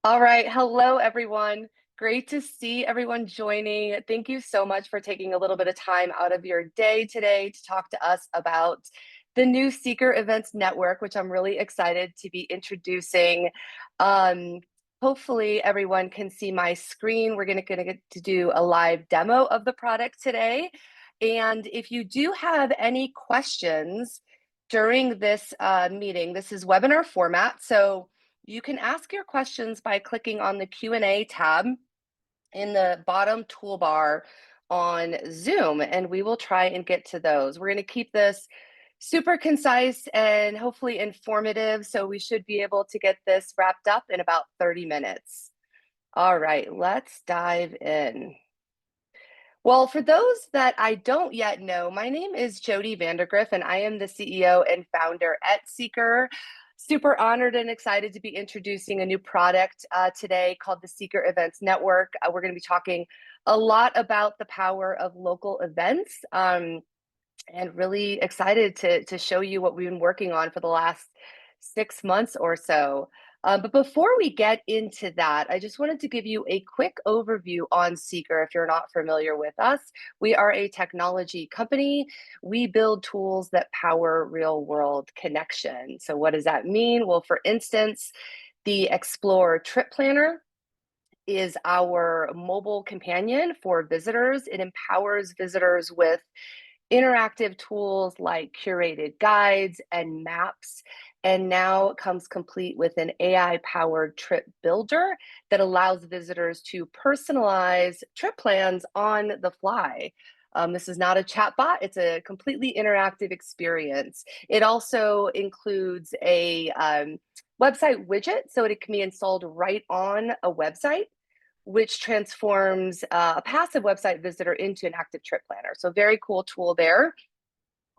All right. Hello, everyone. Great to see everyone joining. Thank you so much for taking a little bit of time out of your day today to talk to us about the new Seeker Events Network, which I'm really excited to be introducing. Um, Hopefully, everyone can see my screen. We're going to get to do a live demo of the product today. And if you do have any questions during this meeting, this is webinar format. So you can ask your questions by clicking on the Q&A tab in the bottom toolbar on Zoom, and we will try and get to those. We're going to keep this super concise and hopefully informative, so we should be able to get this wrapped up in about 30 minutes. All right, let's dive in. Well, for those that I don't yet know, my name is Jody Vandergriff, and I am the CEO and founder at Seeker. Super honored and excited to be introducing a new product today called the Seeker Events Network. We're going to be talking a lot about the power of local events, and really excited to show you what we've been working on for the last 6 months or so. But before we get into that, I just wanted to give you a quick overview on Seeker if you're not familiar with us. We are a technology company. We build tools that power real world connection. So, what does that mean? Well, for instance, the Explore Trip Planner is our mobile companion for visitors. It empowers visitors with interactive tools like curated guides and maps. And now it comes complete with an AI powered trip builder that allows visitors to personalize trip plans on the fly. This is not a chatbot, it's a completely interactive experience. It also includes a website widget so it can be installed right on a website, which transforms a passive website visitor into an active trip planner. So very cool tool there.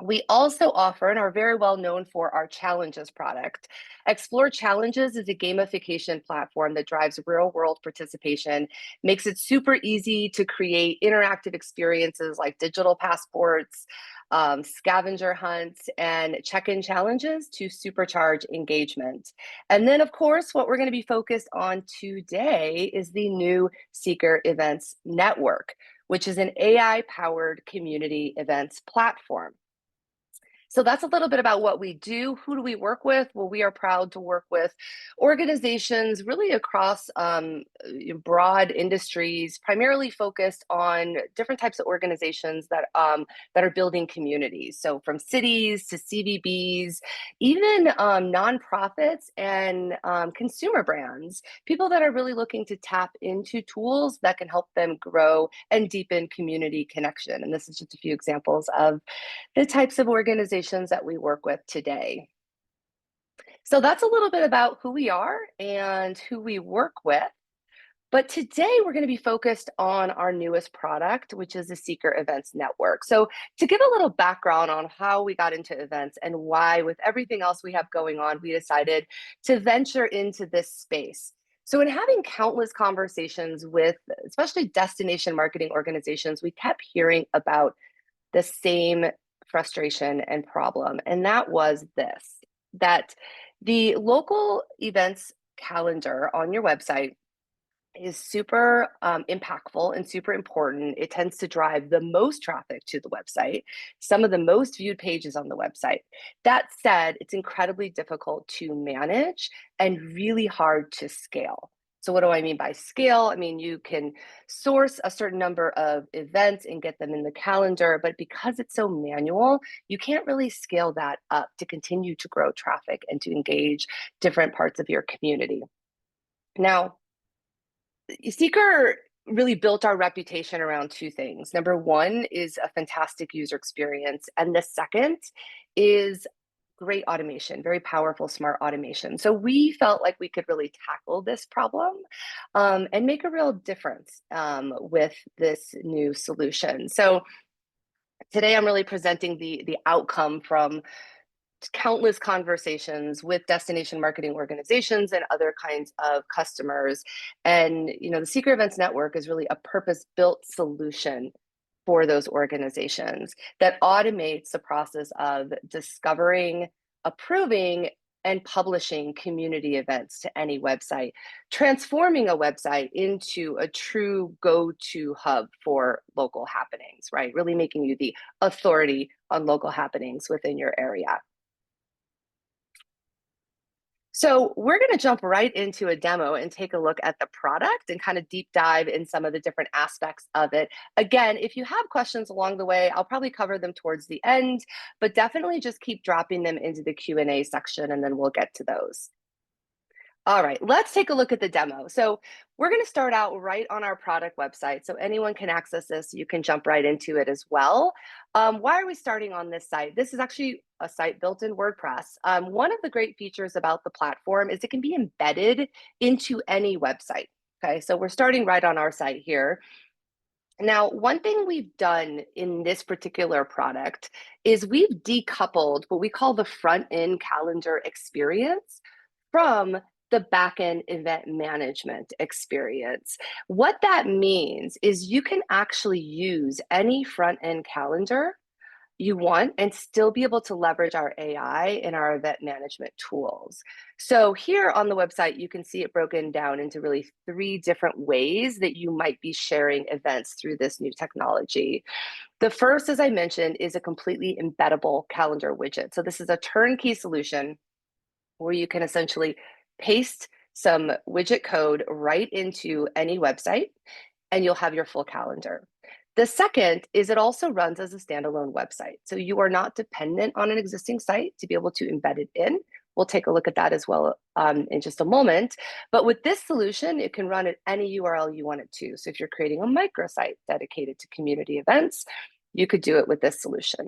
We also offer and are very well known for our Challenges product. Explore Challenges is a gamification platform that drives real world participation, makes it super easy to create interactive experiences like digital passports, scavenger hunts, and check in challenges to supercharge engagement. And then, of course, what we're going to be focused on today is the new Seeker Events Network, which is an AI powered community events platform. So that's a little bit about what we do. Who do we work with? Well, we are proud to work with organizations really across broad industries, primarily focused on different types of organizations that are building communities. So from cities to CVBs, even nonprofits and consumer brands, people that are really looking to tap into tools that can help them grow and deepen community connection. And this is just a few examples of the types of organizations that we work with today. So that's a little bit about who we are and who we work with. But today we're going to be focused on our newest product, which is the Seeker Events Network. So, to give a little background on how we got into events and why, with everything else we have going on, we decided to venture into this space. So, in having countless conversations with especially destination marketing organizations, we kept hearing about the same frustration and problem. And that was this, that the local events calendar on your website is super impactful and super important. It tends to drive the most traffic to the website, some of the most viewed pages on the website. That said, it's incredibly difficult to manage and really hard to scale. So, what do I mean by scale? I mean, you can source a certain number of events and get them in the calendar, but because it's so manual, you can't really scale that up to continue to grow traffic and to engage different parts of your community. Now, Seeker really built our reputation around two things. Number one is a fantastic user experience, and the second is great automation, very powerful, smart automation. So we felt like we could really tackle this problem and make a real difference with this new solution. So today I'm really presenting the outcome from countless conversations with destination marketing organizations and other kinds of customers. And the Seeker Events Network is really a purpose-built solution for those organizations that automates the process of discovering, approving, and publishing community events to any website, transforming a website into a true go-to hub for local happenings, right? Really making you the authority on local happenings within your area. So we're going to jump right into a demo and take a look at the product and kind of deep dive in some of the different aspects of it. Again, if you have questions along the way, I'll probably cover them towards the end, but definitely just keep dropping them into the Q&A section and then we'll get to those. All right, let's take a look at the demo. So we're going to start out right on our product website. So anyone can access this. You can jump right into it as well. Why are we starting on this site? This is actually a site built in WordPress. One of the great features about the platform is it can be embedded into any website. Okay, so we're starting right on our site here. Now, one thing we've done in this particular product is we've decoupled what we call the front end calendar experience from the back-end event management experience. What that means is you can actually use any front-end calendar you want and still be able to leverage our AI and our event management tools. So here on the website, you can see it broken down into really 3 different ways that you might be sharing events through this new technology. The first, as I mentioned, is a completely embeddable calendar widget. So this is a turnkey solution where you can essentially paste some widget code right into any website and you'll have your full calendar. The second is it also runs as a standalone website. So you are not dependent on an existing site to be able to embed it in. We'll take a look at that as well in just a moment. But with this solution, it can run at any URL you want it to. So if you're creating a microsite dedicated to community events, you could do it with this solution.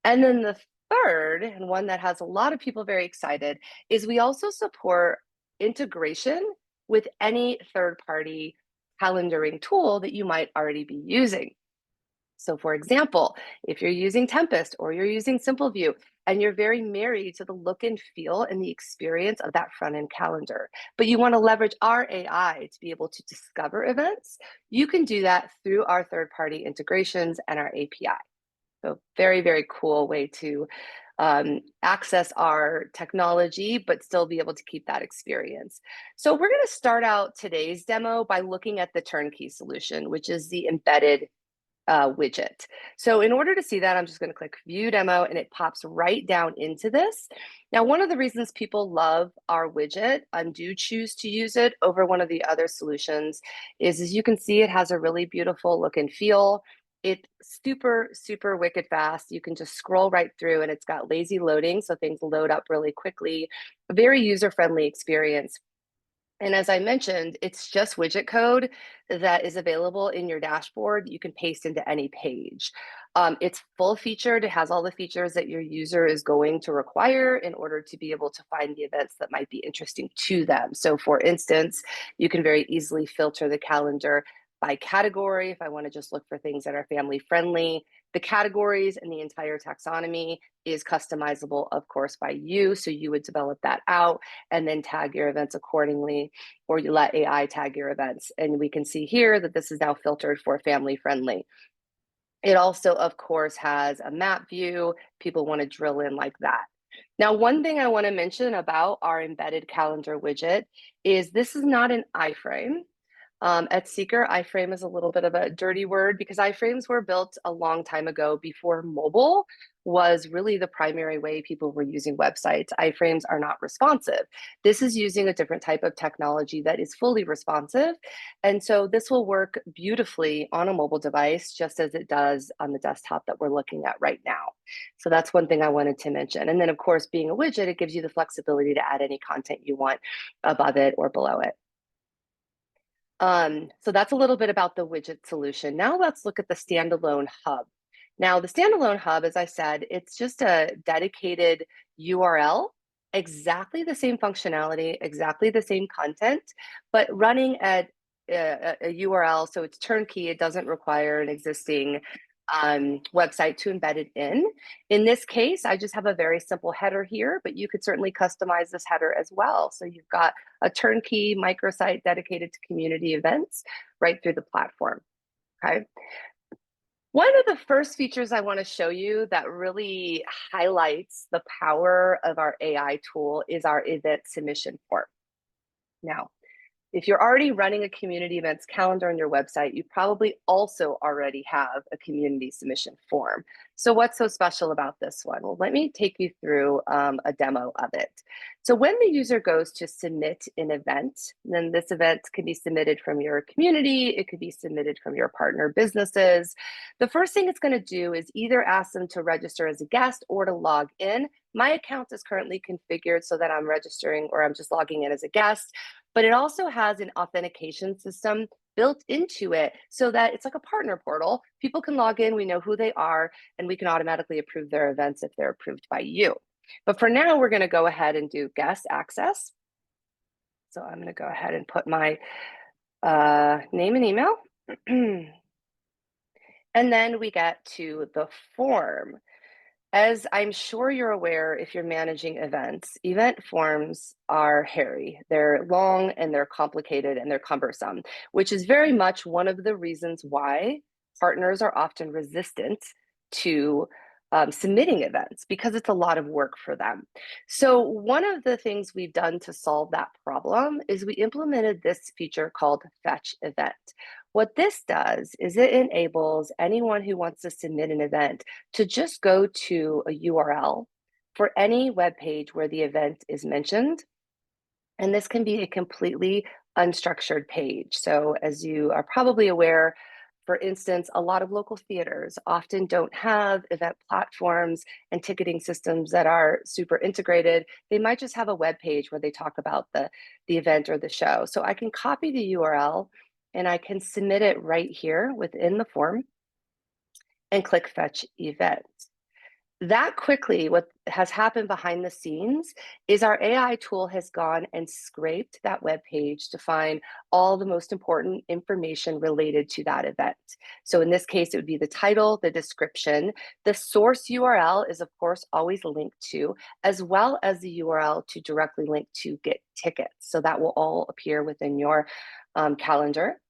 And then the third, and one that has a lot of people very excited, is we also support integration with any third-party calendaring tool that you might already be using. So for example, if you're using Tempest or you're using SimpleView and you're very married to the look and feel and the experience of that front-end calendar, but you want to leverage our AI to be able to discover events, you can do that through our third-party integrations and our API. So very, very cool way to access our technology, but still be able to keep that experience. So we're going to start out today's demo by looking at the turnkey solution, which is the embedded widget. So in order to see that, I'm just going to click View Demo, and it pops right down into this. Now, one of the reasons people love our widget and do choose to use it over one of the other solutions is, as you can see, it has a really beautiful look and feel. It's super, super wicked fast. You can just scroll right through, and it's got lazy loading, so things load up really quickly. A very user-friendly experience. And as I mentioned, it's just widget code that is available in your dashboard. You can paste into any page. It's full featured. It has all the features that your user is going to require in order to be able to find the events that might be interesting to them. So for instance, you can very easily filter the calendar by category. If I want to just look for things that are family friendly, the categories and the entire taxonomy is customizable, of course, by you. So you would develop that out and then tag your events accordingly, or you let AI tag your events. And we can see here that this is now filtered for family friendly. It also, of course, has a map view. People want to drill in like that. Now, one thing I want to mention about our embedded calendar widget is this is not an iframe. At Seeker, iframe is a little bit of a dirty word because iframes were built a long time ago before mobile was really the primary way people were using websites. Iframes are not responsive. This is using a different type of technology that is fully responsive. And so this will work beautifully on a mobile device, just as it does on the desktop that we're looking at right now. So that's one thing I wanted to mention. And then, of course, being a widget, it gives you the flexibility to add any content you want above it or below it. So that's a little bit about the widget solution. Now let's look at the standalone hub. Now the standalone hub, as I said, it's just a dedicated URL, exactly the same functionality, exactly the same content, but running at a URL, so it's turnkey. It doesn't require an existing website to embed it in. In this case, I just have a very simple header here, but you could certainly customize this header as well. So you've got a turnkey microsite dedicated to community events right through the platform, okay? One of the first features I want to show you that really highlights the power of our AI tool is our event submission form. Now, if you're already running a community events calendar on your website, you probably also already have a community submission form. So what's so special about this one? Well, let me take you through a demo of it. So when the user goes to submit an event, then this event can be submitted from your community, it could be submitted from your partner businesses. The first thing it's going to do is either ask them to register as a guest or to log in. My account is currently configured so that I'm registering or I'm just logging in as a guest, but it also has an authentication system built into it so that it's like a partner portal. People can log in, we know who they are, and we can automatically approve their events if they're approved by you. But for now, we're going to go ahead and do guest access. So I'm going to go ahead and put my name and email. And then we get to the form. As I'm sure you're aware, if you're managing events, event forms are hairy. They're long and they're complicated and they're cumbersome, which is very much one of the reasons why partners are often resistant to submitting events because it's a lot of work for them. So one of the things we've done to solve that problem is we implemented this feature called Fetch Event. What this does is it enables anyone who wants to submit an event to just go to a URL for any web page where the event is mentioned. And this can be a completely unstructured page. So as you are probably aware, for instance, a lot of local theaters often don't have event platforms and ticketing systems that are super integrated. They might just have a web page where they talk about the event or the show. So I can copy the URL and I can submit it right here within the form and click Fetch Event. That quickly, what has happened behind the scenes is our AI tool has gone and scraped that web page to find all the most important information related to that event. So in this case, it would be the title, the description. The source URL is, of course, always linked to, as well as the URL to directly link to get tickets. So that will all appear within your calendar.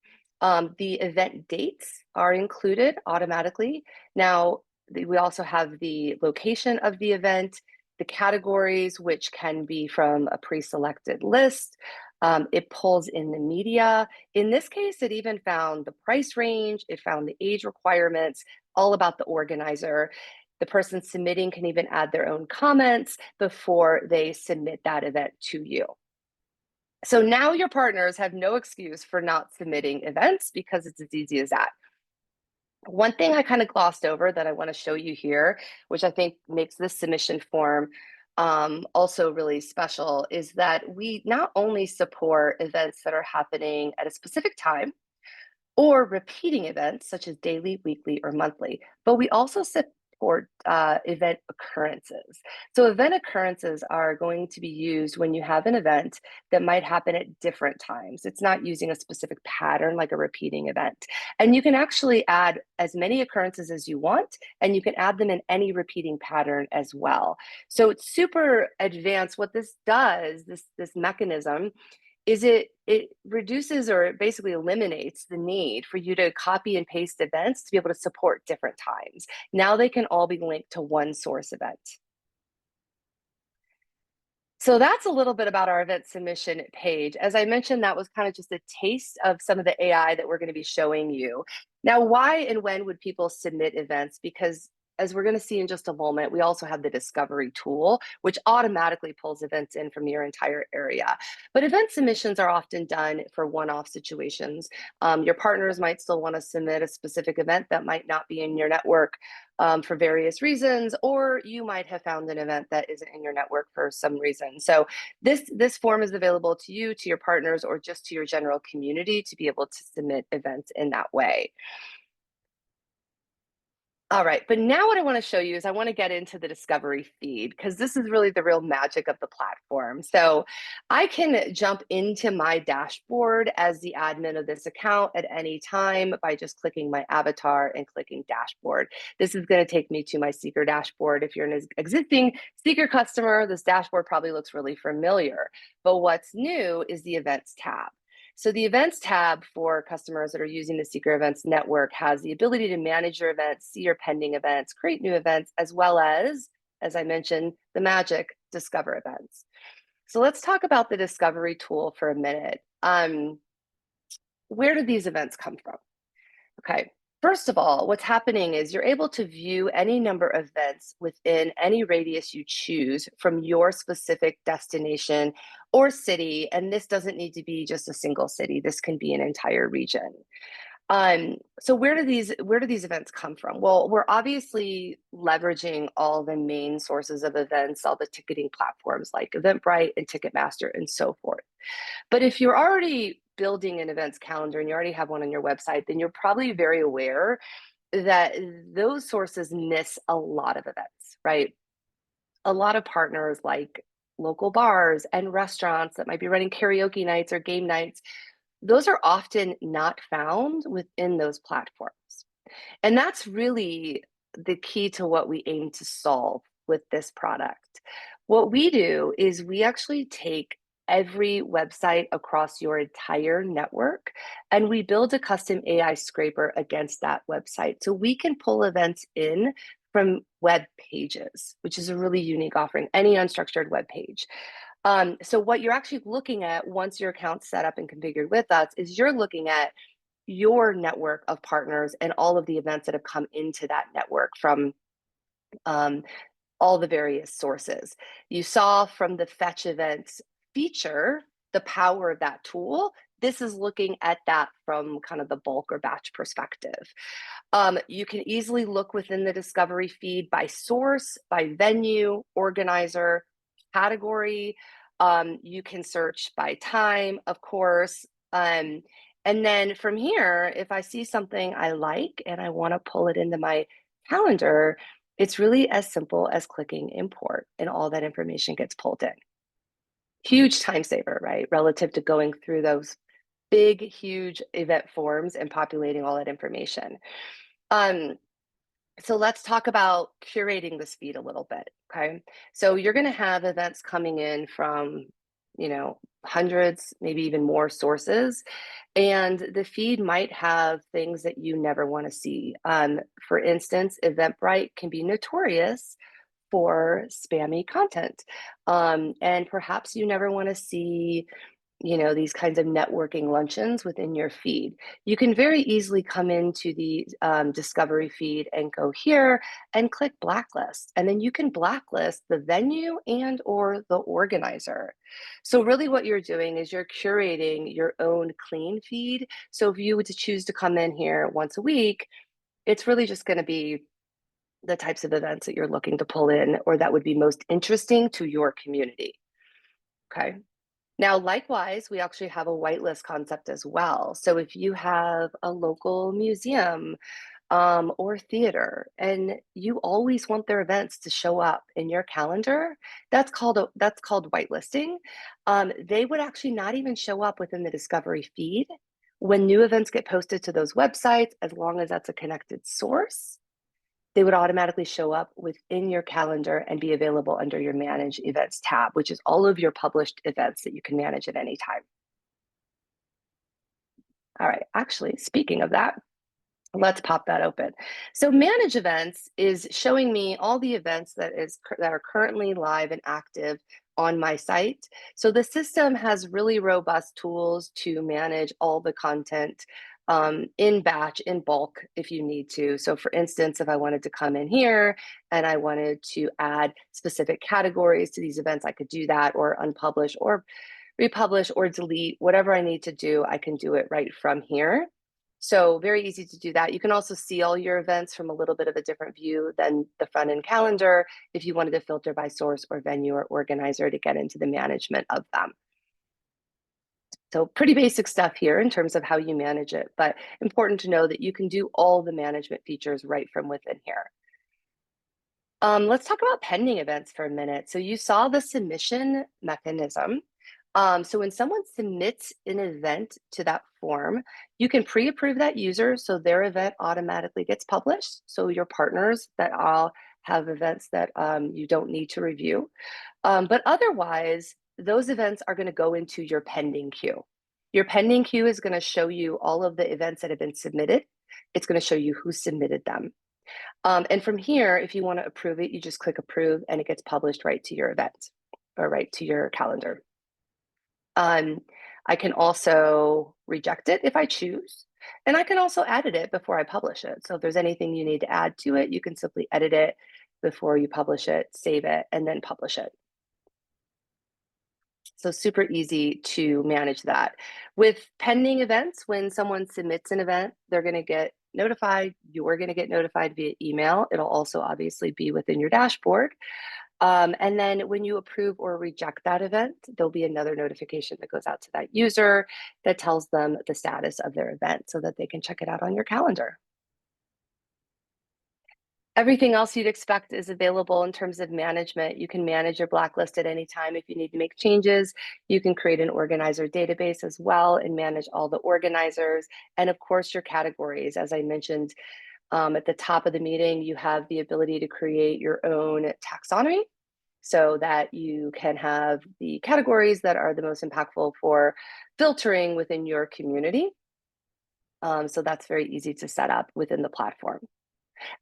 The event dates are included automatically. Now, we also have the location of the event, the categories, which can be from a pre-selected list. It pulls in the media. In this case, it even found the price range, it found the age requirements, all about the organizer. The person submitting can even add their own comments before they submit that event to you. So now your partners have no excuse for not submitting events because it's as easy as that. One thing I kind of glossed over that I want to show you here, which I think makes this submission form also really special, is that we not only support events that are happening at a specific time or repeating events such as daily, weekly, or monthly, but we also support event occurrences. So event occurrences are going to be used when you have an event that might happen at different times. It's not using a specific pattern like a repeating event. And you can actually add as many occurrences as you want, and you can add them in any repeating pattern as well. So it's super advanced. What this does, this mechanism, is it reduces or it basically eliminates the need for you to copy and paste events to be able to support different times. Now they can all be linked to one source event. So that's a little bit about our event submission page. As I mentioned, that was kind of just a taste of some of the AI that we're going to be showing you. Now, why and when would people submit events? Because as we're going to see in just a moment, we also have the discovery tool, which automatically pulls events in from your entire area. But event submissions are often done for one-off situations. Your partners might still want to submit a specific event that might not be in your network for various reasons, or you might have found an event that isn't in your network for some reason. So this form is available to you, to your partners, or just to your general community to be able to submit events in that way. All right, but now what I want to show you is I want to get into the discovery feed because this is really the real magic of the platform. So I can jump into my dashboard as the admin of this account at any time by just clicking my avatar and clicking dashboard. This is going to take me to my Seeker dashboard. If you're an existing Seeker customer, this dashboard probably looks really familiar. But what's new is the events tab. So the events tab for customers that are using the Seeker Events Network has the ability to manage your events, see your pending events, create new events, as well as I mentioned, the magic discover events. So let's talk about the discovery tool for a minute. Where do these events come from? Okay. First of all, what's happening is you're able to view any number of events within any radius you choose from your specific destination or city. And this doesn't need to be just a single city. This can be an entire region. So where do these events come from? Well, we're obviously leveraging all the main sources of events, all the ticketing platforms like Eventbrite and Ticketmaster and so forth. But if you're already building an events calendar and you already have one on your website, then you're probably very aware that those sources miss a lot of events, right? A lot of partners like local bars and restaurants that might be running karaoke nights or game nights, those are often not found within those platforms. And that's really the key to what we aim to solve with this product. What we do is we actually take every website across your entire network and we build a custom AI scraper against that website. So we can pull events in from web pages, which is a really unique offering, any unstructured web page. So what you're actually looking at once your account's set up and configured with us is you're looking at your network of partners and all of the events that have come into that network from um, all the various sources. You saw from the Fetch Events feature the power of that tool. This is looking at that from kind of the bulk or batch perspective. You can easily look within the discovery feed by source, by venue, organizer, category. You can search by time, of course. And then from here, if I see something I like and I want to pull it into my calendar, it's really as simple as clicking import and all that information gets pulled in. Huge time saver, right? Relative to going through those big, huge event forms and populating all that information. Um, so let's talk about curating this feed a little bit, okay? So you're gonna have events coming in from, hundreds, maybe even more sources, and the feed might have things that you never wanna see. For instance, Eventbrite can be notorious for spammy content. And perhaps you never wanna see these kinds of networking luncheons within your feed. You can very easily come into the discovery feed and go here and click blacklist. And then you can blacklist the venue and or the organizer. So really what you're doing is you're curating your own clean feed. So if you were to choose to come in here once a week, it's really just going to be the types of events that you're looking to pull in or that would be most interesting to your community. Okay. Now, likewise, we actually have a whitelist concept as well. So if you have a local museum or theater, and you always want their events to show up in your calendar, that's called whitelisting. They would actually not even show up within the discovery feed when new events get posted to those websites, as long as that's a connected source. They would automatically show up within your calendar and be available under your Manage Events tab, which is all of your published events that you can manage at any time. All right, actually, speaking of that, let's pop that open. So Manage Events is showing me all the events that are currently live and active on my site. So the system has really robust tools to manage all the content in batch, in bulk, if you need to. So for instance, if I wanted to come in here and I wanted to add specific categories to these events, I could do that, or unpublish or republish or delete, whatever I need to do, I can do it right from here. So very easy to do that. You can also see all your events from a little bit of a different view than the front end calendar if you wanted to filter by source or venue or organizer to get into the management of them. So pretty basic stuff here in terms of how you manage it, but important to know that you can do all the management features right from within here. Let's talk about pending events for a minute. So you saw the submission mechanism. So when someone submits an event to that form, you can pre-approve that user so their event automatically gets published. So your partners that all have events that you don't need to review. But otherwise, those events are going to go into your pending queue. Your pending queue is going to show you all of the events that have been submitted. It's going to show you who submitted them. And from here, if you want to approve it, you just click approve and it gets published right to your event or right to your calendar. I can also reject it if I choose, and I can also edit it before I publish it. So if there's anything you need to add to it, you can simply edit it before you publish it, save it, and then publish it. So super easy to manage that. With pending events, when someone submits an event, they're going to get notified. You're going to get notified via email. It'll also obviously be within your dashboard. And then when you approve or reject that event, there'll be another notification that goes out to that user that tells them the status of their event so that they can check it out on your calendar. Everything else you'd expect is available in terms of management. You can manage your blacklist at any time if you need to make changes. You can create an organizer database as well and manage all the organizers. And of course, your categories. As I mentioned at the top of the meeting, you have the ability to create your own taxonomy so that you can have the categories that are the most impactful for filtering within your community. So that's very easy to set up within the platform.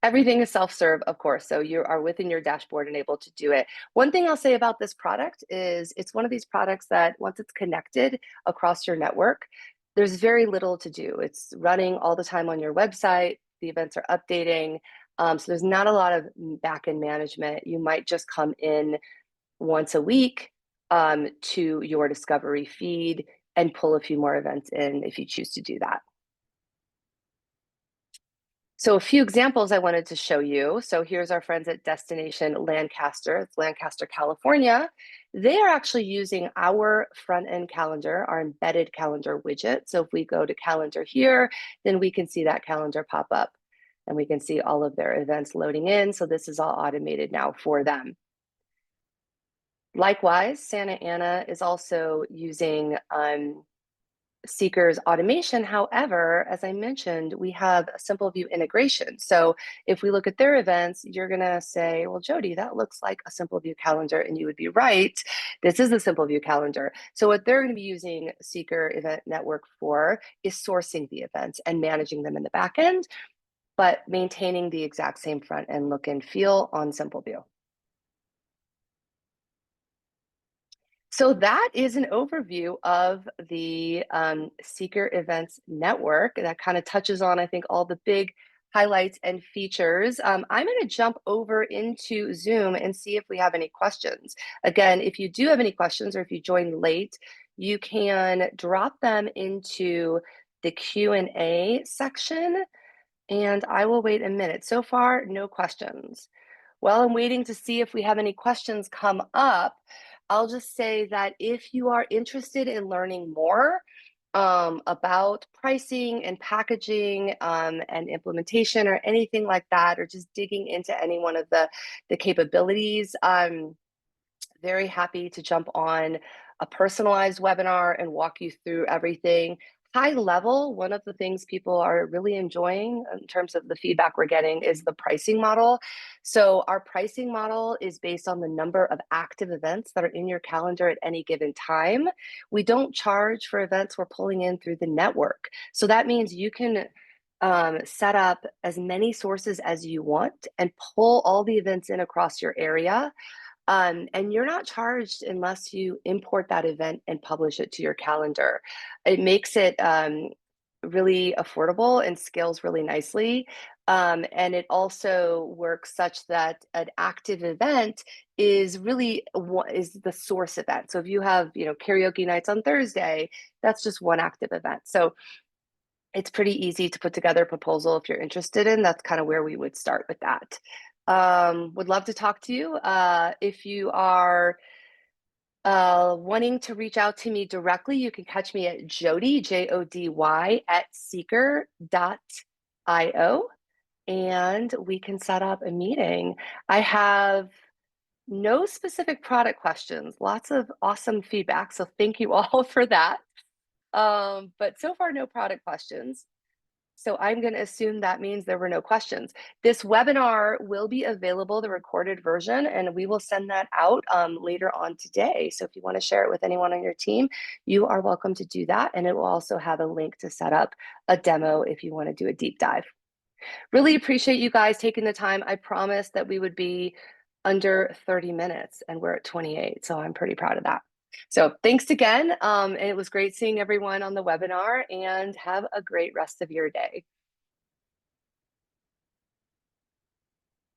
Everything is self-serve, of course, so you are within your dashboard and able to do it. One thing I'll say about this product is it's one of these products that once it's connected across your network, there's very little to do. It's running all the time on your website. The events are updating. So there's not a lot of back-end management. You might just come in once a week to your discovery feed and pull a few more events in if you choose to do that. So a few examples I wanted to show you. So here's our friends at Destination Lancaster. It's Lancaster, California. They are actually using our front-end calendar, our embedded calendar widget. So if we go to calendar here, then we can see that calendar pop up and we can see all of their events loading in. So this is all automated now for them. Likewise, Santa Ana is also using Seeker's automation. However, as I mentioned, we have a Simple View integration. So if we look at their events, you're going to say, well, Jody, that looks like a Simple View calendar. And you would be right. This is the Simple View calendar. So what they're going to be using Seeker Event Network for is sourcing the events and managing them in the back end, but maintaining the exact same front end look and feel on Simple View. So that is an overview of the Seeker Events Network that kind of touches on, I think, all the big highlights and features. I'm going to jump over into Zoom and see if we have any questions. Again, if you do have any questions or if you joined late, you can drop them into the Q&A section, and I will wait a minute. So far, no questions. While I'm waiting to see if we have any questions come up, I'll just say that if you are interested in learning more about pricing and packaging and implementation or anything like that, or just digging into any one of the capabilities, I'm very happy to jump on a personalized webinar and walk you through everything. High level, one of the things people are really enjoying in terms of the feedback we're getting is the pricing model. So our pricing model is based on the number of active events that are in your calendar at any given time. We don't charge for events we're pulling in through the network. So that means you can set up as many sources as you want and pull all the events in across your area. And you're not charged unless you import that event and publish it to your calendar. It makes it really affordable and scales really nicely. And it also works such that an active event is really is the source event. So if you have, karaoke nights on Thursday, that's just one active event. So it's pretty easy to put together a proposal if you're interested in. That's kind of where we would start with that. Would love to talk to you. If you are wanting to reach out to me directly, you can catch me at Jody, Jody, at seeker.io, and we can set up a meeting. I have no specific product questions, lots of awesome feedback, so thank you all for that. But so far, no product questions. So I'm going to assume that means there were no questions. This webinar will be available, the recorded version, and we will send that out later on today. So if you want to share it with anyone on your team, you are welcome to do that. And it will also have a link to set up a demo if you want to do a deep dive. Really appreciate you guys taking the time. I promised that we would be under 30 minutes and we're at 28. So I'm pretty proud of that. So thanks again. And it was great seeing everyone on the webinar, and have a great rest of your day.